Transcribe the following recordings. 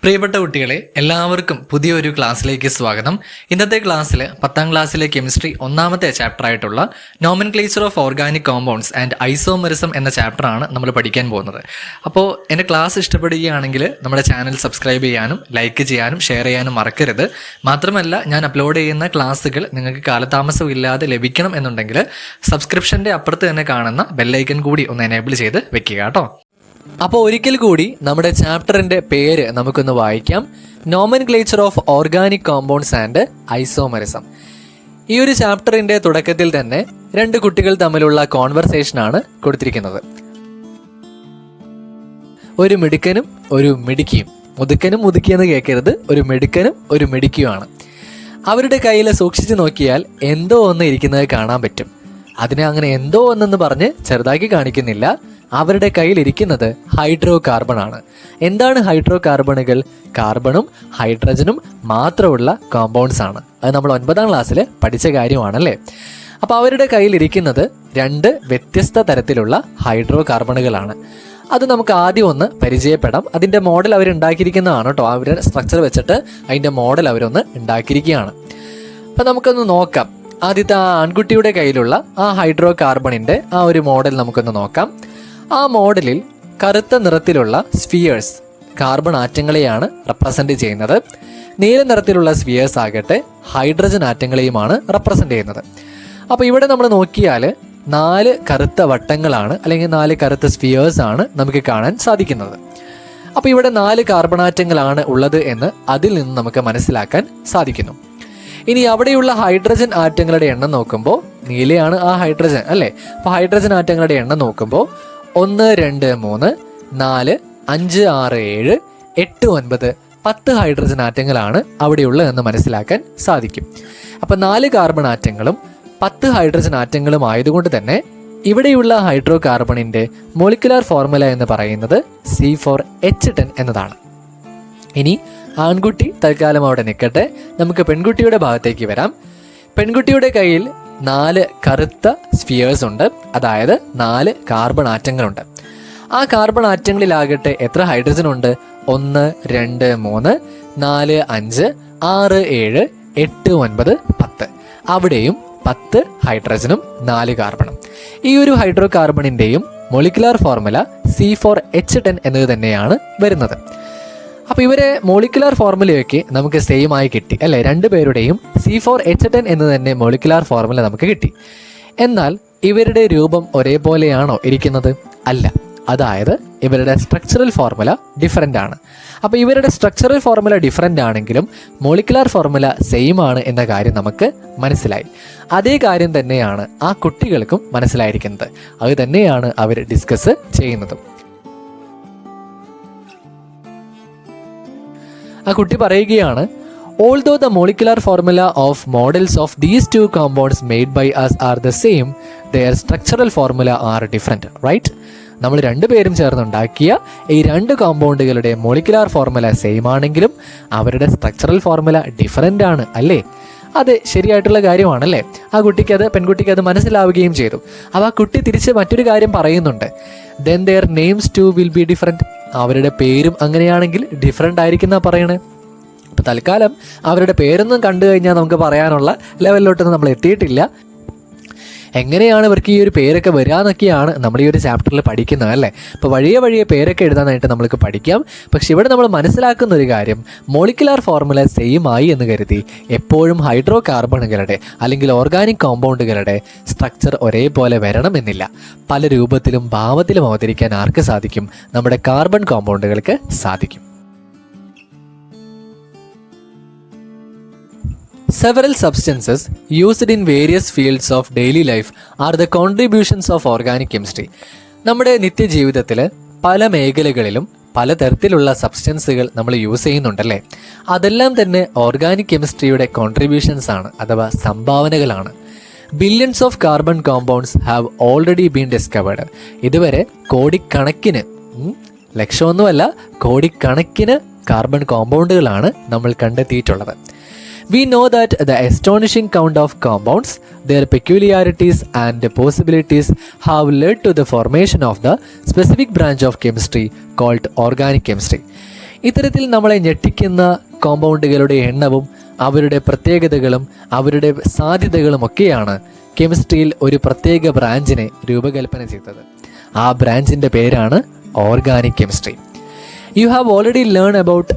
പ്രിയപ്പെട്ട കുട്ടികളെ, എല്ലാവർക്കും പുതിയൊരു ക്ലാസ്സിലേക്ക് സ്വാഗതം. ഇന്നത്തെ ക്ലാസ്സിൽ 10ാം ക്ലാസ്സിലെ കെമിസ്ട്രി ഒന്നാമത്തെ ചാപ്റ്റർ ആയിട്ടുള്ള nomenclature of organic compounds and isomerism എന്ന ചാപ്റ്ററാണ് നമ്മൾ പഠിക്കാൻ പോകുന്നത്. അപ്പോൾ എൻ്റെ ക്ലാസ് ഇഷ്ടപ്പെടുകയാണെങ്കിൽ നമ്മുടെ ചാനൽ സബ്സ്ക്രൈബ് ചെയ്യാനും ലൈക്ക് ചെയ്യാനും ഷെയർ ചെയ്യാനും മറക്കരുത്. മാത്രമല്ല, ഞാൻ അപ്ലോഡ് ചെയ്യുന്ന ക്ലാസ്സുകൾ നിങ്ങൾക്ക് കാലതാമസം ഇല്ലാതെ ലഭിക്കണം എന്നുണ്ടെങ്കിൽ സബ്സ്ക്രിപ്ഷൻ്റെ അപ്പുറത്ത് തന്നെ കാണുന്ന ബെല്ലൈക്കൺ കൂടി ഒന്ന് എനേബിൾ ചെയ്ത് വെക്കുക കേട്ടോ. അപ്പോൾ ഒരിക്കൽ കൂടി നമ്മുടെ ചാപ്റ്ററിൻ്റെ പേര് നമുക്കൊന്ന് വായിക്കാം. Nomenclature of organic compounds and isomerism. ഈ ഒരു ചാപ്റ്ററിൻ്റെ തുടക്കത്തിൽ തന്നെ രണ്ട് കുട്ടികൾ തമ്മിലുള്ള കോൺവെർസേഷനാണ് കൊടുത്തിരിക്കുന്നത്. ഒരു മിടുക്കനും ഒരു മിടുക്കിയും. മുതുക്കനും മുതുക്കിയെന്ന് കേൾക്കരുത്, ഒരു മിടുക്കനും ഒരു മിടുക്കിയുമാണ്. അവരുടെ കയ്യിൽ സൂക്ഷിച്ചു നോക്കിയാൽ എന്തോ ഒന്ന് ഇരിക്കുന്നത് കാണാൻ പറ്റും. അതിനെ അങ്ങനെ എന്തോ ഒന്നെന്ന് പറഞ്ഞ് ചെറുതാക്കി കാണിക്കുന്നില്ല. അവരുടെ കയ്യിലിരിക്കുന്നത് ഹൈഡ്രോ കാർബൺ ആണ്. എന്താണ് ഹൈഡ്രോ കാർബണുകൾ? കാർബണും ഹൈഡ്രജനും മാത്രമുള്ള കോമ്പൗണ്ട്സ് ആണ്. അത് നമ്മൾ 9ാം ക്ലാസ്സിൽ പഠിച്ച കാര്യമാണല്ലേ. അപ്പോൾ അവരുടെ കയ്യിലിരിക്കുന്നത് രണ്ട് വ്യത്യസ്ത തരത്തിലുള്ള ഹൈഡ്രോ കാർബണുകളാണ്. അത് നമുക്ക് ആദ്യം ഒന്ന് പരിചയപ്പെടാം. അതിൻ്റെ മോഡൽ അവരുണ്ടാക്കിയിരിക്കുന്നതാണ് കേട്ടോ. അവരുടെ സ്ട്രക്ചർ വെച്ചിട്ട് അതിൻ്റെ മോഡൽ അവരൊന്ന് ഉണ്ടാക്കിയിരിക്കുകയാണ്. അപ്പം നമുക്കൊന്ന് നോക്കാം. ആദ്യത്തെ ആ ആൺകുട്ടിയുടെ കയ്യിലുള്ള ആ ഹൈഡ്രോ കാർബണിൻ്റെ ആ ഒരു മോഡൽ നമുക്കൊന്ന് നോക്കാം. ആ മോഡലിൽ കറുത്ത നിറത്തിലുള്ള സ്ഫിയേഴ്സ് കാർബൺ ആറ്റങ്ങളെയാണ് റെപ്രസെൻ്റ് ചെയ്യുന്നത്. നീല നിറത്തിലുള്ള സ്ഫിയേഴ്സ് ആകട്ടെ ഹൈഡ്രജൻ ആറ്റങ്ങളെയുമാണ് റെപ്രസെൻ്റ് ചെയ്യുന്നത്. അപ്പോൾ ഇവിടെ നമ്മൾ നോക്കിയാൽ 4 കറുത്ത വട്ടങ്ങളാണ്, അല്ലെങ്കിൽ 4 കറുത്ത സ്ഫിയേഴ്സ് ആണ് നമുക്ക് കാണാൻ സാധിക്കുന്നത്. അപ്പോൾ ഇവിടെ 4 കാർബൺ ആറ്റങ്ങളാണ് ഉള്ളത് എന്ന് അതിൽ നിന്ന് നമുക്ക് മനസ്സിലാക്കാൻ സാധിക്കുന്നു. ഇനി അവിടെയുള്ള ഹൈഡ്രജൻ ആറ്റങ്ങളുടെ എണ്ണം നോക്കുമ്പോൾ നീലയാണ് ആ ഹൈഡ്രജൻ അല്ലേ. അപ്പോൾ ഹൈഡ്രജൻ ആറ്റങ്ങളുടെ എണ്ണം നോക്കുമ്പോൾ 1, 2, 3, 4, 5, 6, 7, 8, 9, 10 ഹൈഡ്രജൻ ആറ്റങ്ങളാണ് അവിടെയുള്ളതെന്ന് മനസ്സിലാക്കാൻ സാധിക്കും. അപ്പം 4 കാർബൺ ആറ്റങ്ങളും 10 ഹൈഡ്രജൻ ആറ്റങ്ങളും ആയതുകൊണ്ട് തന്നെ ഇവിടെയുള്ള ഹൈഡ്രോ കാർബണിൻ്റെ മോളിക്കുലാർ ഫോർമുല എന്ന് പറയുന്നത് C4H10 എന്നതാണ്. ഇനി ആൺകുട്ടി തൽക്കാലം അവിടെ നിൽക്കട്ടെ, നമുക്ക് പെൺകുട്ടിയുടെ ഭാഗത്തേക്ക് വരാം. പെൺകുട്ടിയുടെ കയ്യിൽ 4 കറുത്ത സ്ഫിയേഴ്സ് ഉണ്ട്, അതായത് 4 കാർബൺ ആറ്റങ്ങളുണ്ട്. ആ കാർബൺ ആറ്റങ്ങളിലാകട്ടെ എത്ര ഹൈഡ്രജൻ ഉണ്ട്? 1, 2, 3, 4, 5, 6, 7, 8, 9, 10. അവിടെയും 10 ഹൈഡ്രജനും 4 കാർബണും. ഈ ഒരു ഹൈഡ്രോ കാർബണിൻ്റെയും മോളിക്കുലാർ ഫോർമുല C4H10 എന്നത് തന്നെയാണ് വരുന്നത്. അപ്പോൾ ഇവരെ മോളിക്കുലാർ ഫോർമുലയൊക്കെ നമുക്ക് സെയിം ആയി കിട്ടി അല്ലേ. രണ്ടുപേരുടെയും C4H10 എന്ന് തന്നെ മോളിക്കുലാർ ഫോർമുല നമുക്ക് കിട്ടി. എന്നാൽ ഇവരുടെ രൂപം ഒരേപോലെയാണോ ഇരിക്കുന്നത്? അല്ല. അതായത് ഇവരുടെ സ്ട്രക്ചറൽ ഫോർമുല ഡിഫറൻ്റ് ആണ്. അപ്പോൾ ഇവരുടെ സ്ട്രക്ചറൽ ഫോർമുല ഡിഫറൻ്റ് ആണെങ്കിലും മോളിക്കുലാർ ഫോർമുല സെയിം ആണ് എന്ന കാര്യം നമുക്ക് മനസ്സിലായി. അതേ കാര്യം തന്നെയാണ് ആ കുട്ടികൾക്കും മനസ്സിലായിരിക്കുന്നത്. അത് തന്നെയാണ് അവർ ഡിസ്കസ് ചെയ്യുന്നതും. ആ കുട്ടി പറയുകയാണ്, although the molecular formula of models of these 2 compounds made by us are the same, their structural formula are different, right? നമ്മൾ രണ്ടുപേരും ചേർന്നുണ്ടാക്കിയ ഈ 2 കോമ്പൗണ്ടുകളുടെ മോളിക്കുലാർ ഫോർമുല സെയിം ആണെങ്കിലും അവരുടെ സ്ട്രക്ചറൽ ഫോർമുല ഡിഫറൻ്റ് ആണ് അല്ലേ. അത് ശരിയായിട്ടുള്ള കാര്യമാണല്ലേ. ആ പെൺകുട്ടിക്ക് അത് മനസ്സിലാവുകയും ചെയ്തു. അപ്പോൾ ആ കുട്ടി തിരിച്ച് മറ്റൊരു കാര്യം പറയുന്നുണ്ട്. Then their names too will be different. അവരുടെ പേരും അങ്ങനെയാണെങ്കിൽ ഡിഫറെൻ്റ് ആയിരിക്കുന്ന പറയണേ. അപ്പോൾ തൽക്കാലം അവരുടെ പേരൊന്നും കണ്ടു കഴിഞ്ഞാൽ നമുക്ക് പറയാനുള്ള ലെവലിലോട്ടൊന്നും നമ്മൾ എത്തിയിട്ടില്ല. എങ്ങനെയാണ് ഇവർക്ക് ഈ ഒരു പേരൊക്കെ വരിക എന്നൊക്കെയാണ് നമ്മൾ ഈ ഒരു ചാപ്റ്ററിൽ പഠിക്കുന്നത് അല്ലേ. അപ്പോൾ വഴിയെ പേരൊക്കെ എഴുതാനായിട്ട് നമ്മൾക്ക് പഠിക്കാം. പക്ഷെ ഇവിടെ നമ്മൾ മനസ്സിലാക്കുന്ന ഒരു കാര്യം, മോളിക്കുലാർ ഫോർമുല സെയിം ആയി എന്ന് കരുതി എപ്പോഴും ഹൈഡ്രോ കാർബണുകളുടെ അല്ലെങ്കിൽ ഓർഗാനിക് കോമ്പൗണ്ടുകളുടെ സ്ട്രക്ചർ ഒരേപോലെ വരണമെന്നില്ല. പല രൂപത്തിലും ഭാവത്തിലും അവതരിക്കാൻ ആർക്ക് സാധിക്കും? നമ്മുടെ കാർബൺ കോമ്പൗണ്ടുകൾക്ക് സാധിക്കും. Several substances used in various fields of daily life are the contributions of organic chemistry. നമ്മുടെ നിത്യജീവിതത്തിൽ പല മേഖലകളിലും പലതരത്തിലുള്ള സബ്സ്റ്റൻസുകൾ നമ്മൾ യൂസ് ചെയ്യുന്നുണ്ടല്ലേ. അതെല്ലാം തന്നെ ഓർഗാനിക് കെമിസ്ട്രിയുടെ കോൺട്രിബ്യൂഷൻസ് ആണ്, അഥവാ സംഭാവനകളാണ്. Billions of carbon compounds have already been discovered. ഇതുവരെ കോടിക്കണക്കിന്, ലക്ഷമൊന്നുമല്ല, കോടിക്കണക്കിന് കാർബൺ കോമ്പൗണ്ടുകളാണ് നമ്മൾ കണ്ടെത്തിയിട്ടുള്ളത്. We know that the astonishing count of compounds, their peculiarities and possibilities have led to the formation of the specific branch of chemistry called organic chemistry. ഇത്തരത്തിൽ നമ്മളെ ഞെട്ടിക്കുന്ന കോമ്പൗണ്ടുകളുടെ എണ്ണവും അവരുടെ പ്രത്യേകതകളും അവരുടെ സാധ്യതകളും ഒക്കെയാണ് കെമിസ്ട്രിയിൽ ഒരു പ്രത്യേക ബ്രാഞ്ചിനെ രൂപകൽപ്പന ചെയ്തത്. ആ ബ്രാഞ്ചിൻ്റെ പേരാണ് organic chemistry. You have already learn about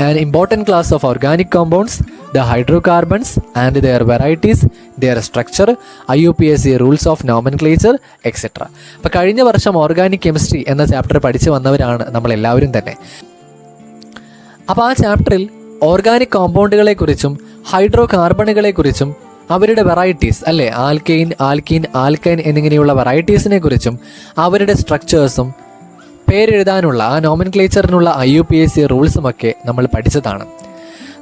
an important class of organic compounds, the hydrocarbons and their varieties, their structure, IUPAC rules of nomenclature, etc. അപ്പോൾ കഴിഞ്ഞ വർഷം ഓർഗാനിക് കെമിസ്ട്രി എന്ന ചാപ്റ്റർ പഠിച്ചു വന്നവരാണ് നമ്മളെല്ലാവരും തന്നെ. അപ്പോൾ ആ ചാപ്റ്ററിൽ ഓർഗാനിക് കോമ്പൗണ്ടുകളെക്കുറിച്ചും ഹൈഡ്രോ കാർബണുകളെക്കുറിച്ചും അവരുടെ വെറൈറ്റീസ് അല്ലേ, ആൽക്കെയിൻ, ആൽക്കീൻ, ആൽക്കൈൻ എന്നിങ്ങനെയുള്ള വെറൈറ്റീസിനെ കുറിച്ചും അവരുടെ സ്ട്രക്ചേഴ്സും പേരെഴുതാനുള്ള ആ നോമൻക്ലേച്ചറിനുള്ള IUPAC റൂൾസുമൊക്കെ നമ്മൾ പഠിച്ചതാണ്.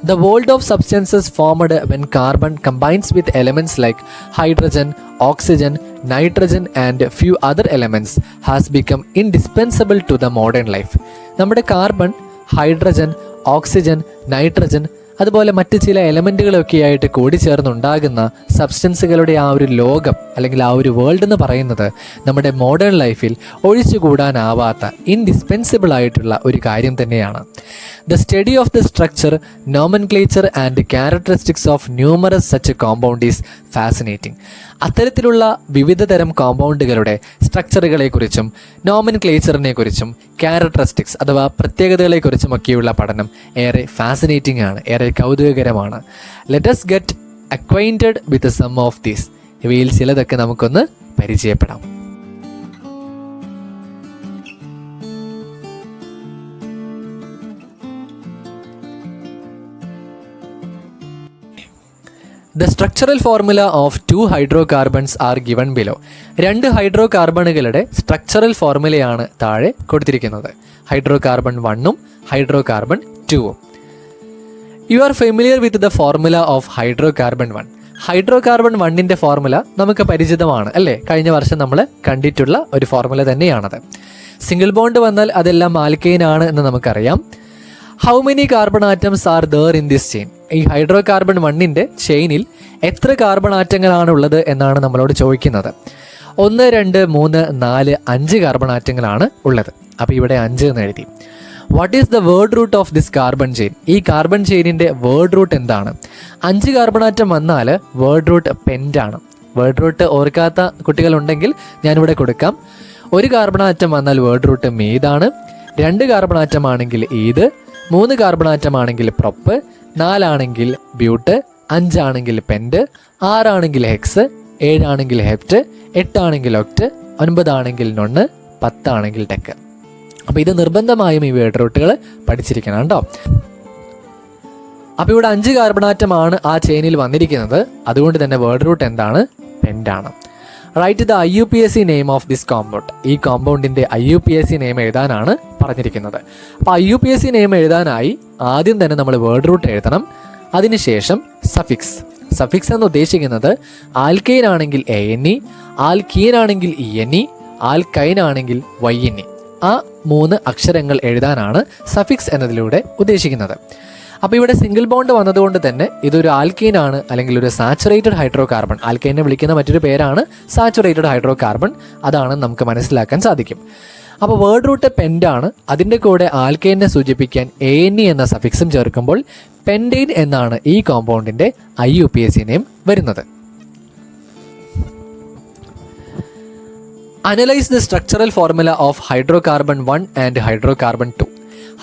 The world of substances formed when carbon combines with elements like hydrogen, oxygen, nitrogen and few other elements has become indispensable to the modern life. നമ്മുടെ carbon, hydrogen, oxygen, nitrogen അതുപോലെ മറ്റ് ചില എലമെൻറ്റുകളൊക്കെ ആയിട്ട് കൂടിച്ചേർന്നുണ്ടാകുന്ന സബ്സ്റ്റൻസുകളുടെ ആ ഒരു ലോകം അല്ലെങ്കിൽ ആ ഒരു വേൾഡ് എന്ന് പറയുന്നത് നമ്മുടെ മോഡേൺ ലൈഫിൽ ഒഴിച്ചുകൂടാനാവാത്ത ഇൻഡിസ്പെൻസിബിൾ ആയിട്ടുള്ള ഒരു കാര്യം തന്നെയാണ്. The study of the structure, nomenclature and characteristics of numerous such compound is fascinating. അത്തരത്തിലുള്ള വിവിധ തരം കോമ്പൗണ്ടുകളുടെ സ്ട്രക്ചറുകളെക്കുറിച്ചും നോമൻക്ലേച്ചറിനെക്കുറിച്ചും ക്യാരക്ടറിസ്റ്റിക്സ് അഥവാ പ്രത്യേകതകളെക്കുറിച്ചുമൊക്കെയുള്ള പഠനം ഏറെ ഫാസിനേറ്റിംഗ് ആണ്, ഏറെ കൗതുകകരമാണ്. Let us get acquainted with some of these. ഇവയിൽ ചിലതൊക്കെ നമുക്കൊന്ന് പരിചയപ്പെടാം. The structural formula of two hydrocarbons are given below. രണ്ട് ഹൈഡ്രോ കാർബണുകളുടെ സ്ട്രക്ചറൽ ഫോർമുലയാണ് താഴെ കൊടുത്തിരിക്കുന്നത്. ഹൈഡ്രോ കാർബൺ 1ഉം ഹൈഡ്രോ കാർബൺ 2ഉം. You are familiar with the formula of hydrocarbon 1. Hydrocarbon 1ൻ്റെ ഫോർമുല നമുക്ക് പരിചിതമാണ് അല്ലേ, കഴിഞ്ഞ വർഷം നമ്മൾ കണ്ടിട്ടുള്ള ഒരു ഫോർമുല തന്നെയാണത്. സിംഗിൾ ബോണ്ട് വന്നാൽ അതെല്ലാം ആൽക്കെയിൻ ആണ് എന്ന് നമുക്കറിയാം. How many carbon atoms are there in this chain? ഈ ഹൈഡ്രോ കാർബൺ 1ൻ്റെ ചെയിനിൽ എത്ര കാർബൺ ആറ്റങ്ങളാണ് ഉള്ളത് എന്നാണ് നമ്മളോട് ചോദിക്കുന്നത്. 1, 2, 3, 4, 5 കാർബൺ ആറ്റങ്ങളാണ് ഉള്ളത്. അപ്പോൾ ഇവിടെ 5 എന്ന് എഴുതി. What is the word root of this carbon chain? ഈ കാർബൺ ചെയിനിൻ്റെ വേർഡ് റൂട്ട് എന്താണ്? 5 കാർബൺ ആറ്റം വന്നാൽ വേർഡ് റൂട്ട് പെൻറ്റാണ്. വേർഡ് റൂട്ട് ഓർക്കാത്ത കുട്ടികളുണ്ടെങ്കിൽ ഞാനിവിടെ കൊടുക്കാം. 1 കാർബൺ ആറ്റം വന്നാൽ വേർഡ് റൂട്ട് മീതാണ്, 2 കാർബൺ ആറ്റം ആണെങ്കിൽ ഈത്, 3 കാർബൺ ആറ്റം ആണെങ്കിൽ പ്രൊപ്പ്, 4 ആണെങ്കിൽ ബ്യൂട്ട്, 5 ആണെങ്കിൽ പെൻറ്റ്, 6 ആണെങ്കിൽ ഹെക്സ്, 7 ആണെങ്കിൽ ഹെപ്റ്റ്, 8 ആണെങ്കിൽ ഒക്റ്റ്, 9 ആണെങ്കിൽ നൊണ്ണ്, 10 ആണെങ്കിൽ ടെക്ക്. അപ്പോൾ ഇത് നിർബന്ധമായും ഈ വേർഡ് റൂട്ടുകൾ പഠിച്ചിരിക്കണം കേട്ടോ. അപ്പോൾ ഇവിടെ 5 കാർബൺ ആറ്റമാണ് ആ ചെയിനിൽ വന്നിരിക്കുന്നത്. അതുകൊണ്ട് തന്നെ വേർഡ് റൂട്ട് എന്താണ്? പെൻറ്റാണ്. Write the IUPAC name of this compound. ഈ കോമ്പൗണ്ടിൻ്റെ IUPAC നെയിം എഴുതാനാണ് പറഞ്ഞിരിക്കുന്നത്. അപ്പോൾ IUPAC നെയിം എഴുതാനായി ആദ്യം തന്നെ നമ്മൾ വേർഡ് റൂട്ട് എഴുതണം. അതിനുശേഷം സഫിക്സ്. സഫിക്സ് എന്ന് ഉദ്ദേശിക്കുന്നത് ആൽക്കെയിൻ ആണെങ്കിൽ ANE, ആൽക്കീൻ ആണെങ്കിൽ ENE, ആൽക്കൈൻ ആണെങ്കിൽ YNE. ആ 3 അക്ഷരങ്ങൾ എഴുതാനാണ് സഫിക്സ് എന്നതിലൂടെ ഉദ്ദേശിക്കുന്നത്. അപ്പോൾ ഇവിടെ സിംഗിൾ ബോണ്ട് വന്നതുകൊണ്ട് തന്നെ ഇതൊരു ആൽക്കീൻ ആണ് അല്ലെങ്കിൽ ഒരു സാച്ചുറേറ്റഡ് ഹൈഡ്രോ കാർബൺ. ആൽക്കൈനെ വിളിക്കുന്ന മറ്റൊരു പേരാണ് സാച്ചുറേറ്റഡ് ഹൈഡ്രോ കാർബൺ. അതാണ് നമുക്ക് മനസ്സിലാക്കാൻ സാധിക്കും. അപ്പോൾ വേർഡ് റൂട്ട് പെൻറ്റാണ്. അതിൻ്റെ കൂടെ ആൽക്കൈനെ സൂചിപ്പിക്കാൻ ANE എന്ന സഫിക്സും ചേർക്കുമ്പോൾ പെൻറ്റെയ്ൻ എന്നാണ് ഈ കോമ്പൗണ്ടിൻ്റെ IUPAC നെയിം വരുന്നത്. Analyse the structural formula of hydrocarbon 1 and hydrocarbon 2.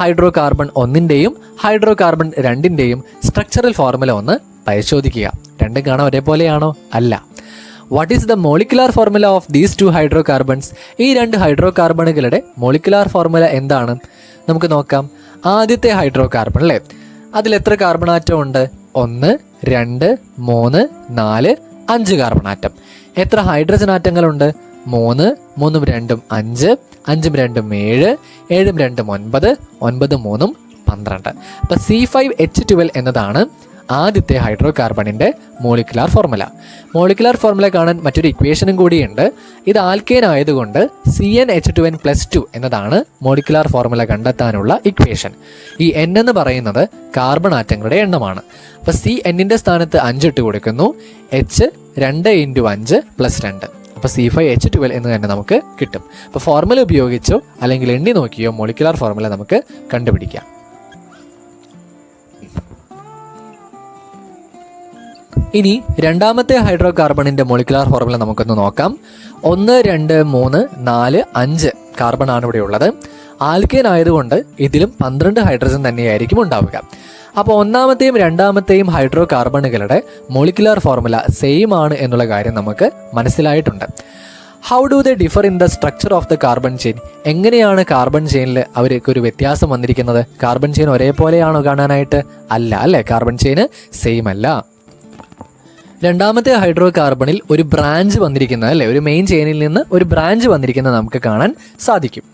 Hydrocarbon 1ൻ്റെയും ഹൈഡ്രോ കാർബൺ 2ൻ്റെയും സ്ട്രക്ചറൽ ഫോർമുല ഒന്ന് പരിശോധിക്കുക. രണ്ടും കാണാൻ ഒരേപോലെയാണോ? അല്ല. What is the molecular formula of these 2 hydrocarbons? ഈ 2 ഹൈഡ്രോ കാർബണുകളുടെ മോളിക്കുലാർ ഫോർമുല എന്താണ്? നമുക്ക് നോക്കാം. ആദ്യത്തെ ഹൈഡ്രോ കാർബൺ അല്ലേ, അതിൽ എത്ര കാർബൺ ആറ്റം ഉണ്ട്? 1, 2, 3, 4, 5 കാർബൺ ആറ്റം. എത്ര ഹൈഡ്രജൻ ആറ്റങ്ങളുണ്ട്? 3, 3, 2, 5, 5, 2, 7, 7, 2, 9, 9, 3, 12. അപ്പോൾ C5H12 എന്നതാണ് ആദ്യത്തെ ഹൈഡ്രോ കാർബണിൻ്റെ മോളിക്കുലാർ ഫോർമുല. മോളിക്കുലാർ ഫോർമുല കാണാൻ മറ്റൊരു ഇക്വേഷനും കൂടിയുണ്ട്. ഇത് ആൽക്കെയിൻ ആയതുകൊണ്ട് CnH2n+2 എന്നതാണ് മോളിക്കുലാർ ഫോർമുല കണ്ടെത്താനുള്ള ഇക്വേഷൻ. ഈ N എന്ന് പറയുന്നത് കാർബൺ ആറ്റങ്ങളുടെ എണ്ണമാണ്. അപ്പോൾ Cnൻ്റെ സ്ഥാനത്ത് 5 ഇട്ട് കൊടുക്കുന്നു. H 2 × 5 + 2. അപ്പോൾ C5H12 എന്ന് തന്നെ നമുക്ക് കിട്ടും. അപ്പോൾ ഫോർമുല ഉപയോഗിച്ചോ അല്ലെങ്കിൽ എണ്ണി നോക്കിയോ മോളിക്കുലാർ ഫോർമുല നമുക്ക് കണ്ടുപിടിക്കാം. ഇനി രണ്ടാമത്തെ ഹൈഡ്രോ കാർബണിന്റെ മോളിക്കുലാർ ഫോർമുല നമുക്കൊന്ന് നോക്കാം. 1, 2, 3, 4, 5 കാർബൺ ആണ് ഇവിടെ ഉള്ളത്. ആൽക്കേൻ ആയതുകൊണ്ട് ഇതിലും 12 ഹൈഡ്രജൻ തന്നെയായിരിക്കും ഉണ്ടാവുക. അപ്പോൾ ഒന്നാമത്തെയും രണ്ടാമത്തെയും ഹൈഡ്രോ കാർബണുകളുടെ മോളിക്കുലാർ ഫോർമുല സെയിം ആണ് എന്നുള്ള കാര്യം നമുക്ക് മനസ്സിലായിട്ടുണ്ട്. How do they differ in the structure of the carbon chain? എങ്ങനെയാണ് കാർബൺ ചെയിനിൽ അവർക്ക് ഒരു വ്യത്യാസം വന്നിരിക്കുന്നത്? കാർബൺ ചെയിൻ ഒരേപോലെയാണോ കാണാനായിട്ട്? അല്ല അല്ലേ, കാർബൺ ചെയിന് സെയിം അല്ല. രണ്ടാമത്തെ ഹൈഡ്രോ കാർബണിൽ ഒരു ബ്രാഞ്ച് വന്നിരിക്കുന്നത് അല്ലേ, ഒരു മെയിൻ ചെയിനിൽ നിന്ന് ഒരു ബ്രാഞ്ച് വന്നിരിക്കുന്നത് നമുക്ക് കാണാൻ സാധിക്കും.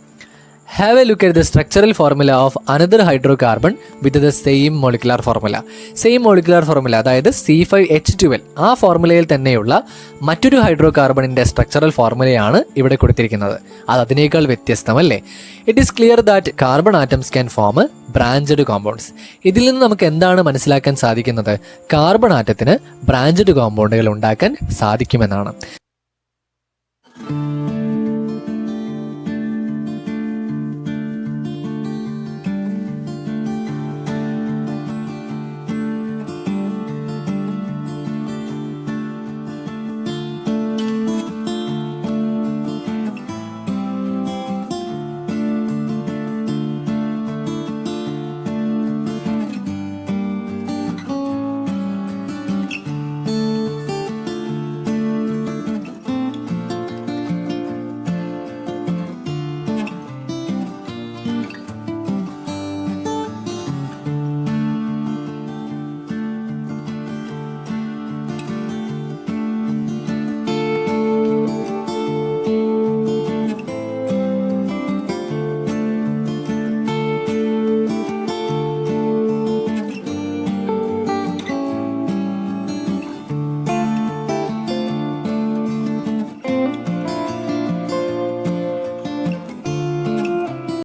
Have a look at the structural formula of another hydrocarbon with the same molecular formula. Same molecular formula, അതായത് C5H12, ആ ഫോർമുലയിൽ തന്നെയുള്ള മറ്റൊരു ഹൈഡ്രോ കാർബണിൻ്റെ സ്ട്രക്ചറൽ ഫോർമുലയാണ് ഇവിടെ കൊടുത്തിരിക്കുന്നത്. അത് അതിനേക്കാൾ വ്യത്യസ്തമല്ലേ? It is clear that carbon atoms can form branched compounds. ഇതിൽ നിന്ന് നമുക്ക് എന്താണ് മനസ്സിലാക്കാൻ സാധിക്കുന്നത്? കാർബൺ ആറ്റത്തിന് ബ്രാഞ്ചഡ് കോമ്പൗണ്ടുകൾ ഉണ്ടാക്കാൻ സാധിക്കുമെന്നാണ്.